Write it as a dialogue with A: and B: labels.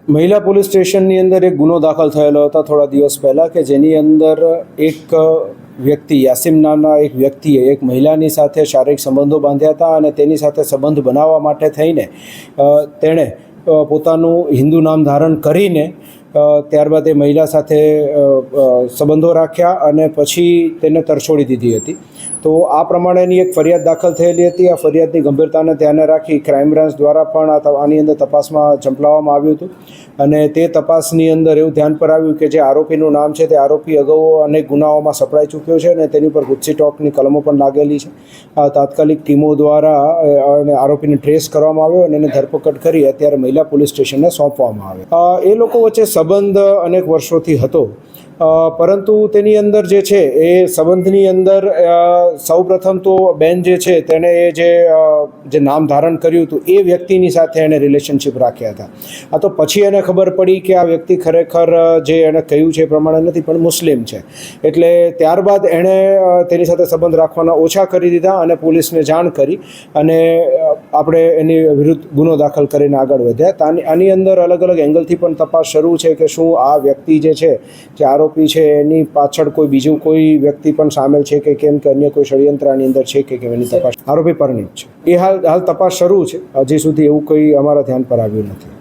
A: મહિલા પોલીસ સ્ટેશનની અંદર એક ગુનો દાખલ થયેલો હતો થોડા દિવસ પહેલાં કે જેની અંદર એક વ્યક્તિ યાસીમ નામના એક વ્યક્તિએ એક મહિલાની સાથે શારીરિક સંબંધો બાંધ્યા હતા અને તેની સાથે સંબંધ બનાવવા માટે થઈને તેણે પોતાનું હિન્દુ નામ ધારણ કરીને ત્યારબાદ એ મહિલા સાથે સંબંધો રાખ્યા અને પછી તેને તરછોડી દીધી હતી. તો આ પ્રમાણેની એક ફરિયાદ દાખલ થયેલી હતી. આ ફરિયાદની ગંભીરતાને ધ્યાને રાખી ક્રાઇમ બ્રાન્ચ દ્વારા પણ આની અંદર તપાસમાં ઝંપલાવવામાં આવ્યું હતું અને તે તપાસની અંદર એવું ધ્યાન પર આવ્યું કે જે આરોપીનું નામ છે તે આરોપી અગાઉ અનેક ગુનાઓમાં સપડાઈ ચૂક્યો છે અને તેની ઉપર ગુસ્સી ટોકની કલમો પણ લાગેલી છે. તાત્કાલિક ટીમો દ્વારા આરોપીને ટ્રેસ કરવામાં આવ્યો અને એને ધરપકડ કરી અત્યારે મહિલા પોલીસ સ્ટેશનને સોંપવામાં આવ્યો. એ લોકો વચ્ચે સંબંધ અનેક વર્ષોથી હતો, પરંતુ તેની અંદર જે છે એ સંબંધની અંદર સૌપ્રથમ તો બેન જે છે તેણે એ જે નામ ધારણ કર્યું હતું એ વ્યક્તિની સાથે એણે રિલેશનશિપ રાખ્યા હતા. આ તો પછી એને ખબર પડી કે આ વ્યક્તિ ખરેખર જે એણે કહ્યું છે એ પ્રમાણે નથી પણ મુસ્લિમ છે. એટલે ત્યારબાદ એણે તેની સાથે સંબંધ રાખવાના ઓછા કરી દીધા અને પોલીસને જાણ કરી અને આપણે એની વિરુદ્ધ ગુનો દાખલ કરીને આગળ વધ્યા. આની અંદર અલગ અલગ એંગલથી પણ તપાસ શરૂ છે કે શું આ વ્યક્તિ જે છે જે આરોપી છે એની પાછળ કોઈ બીજું કોઈ વ્યક્તિ પણ સામેલ છે કે કેમ કે અન્ય કોઈ ષડયંત્ર આની અંદર છે કે કેમ એની તપાસ. આરોપી પરણિત છે. એ હાલ તપાસ શરૂ છે. હજી સુધી એવું કોઈ અમારા ધ્યાન પર આવ્યું નથી.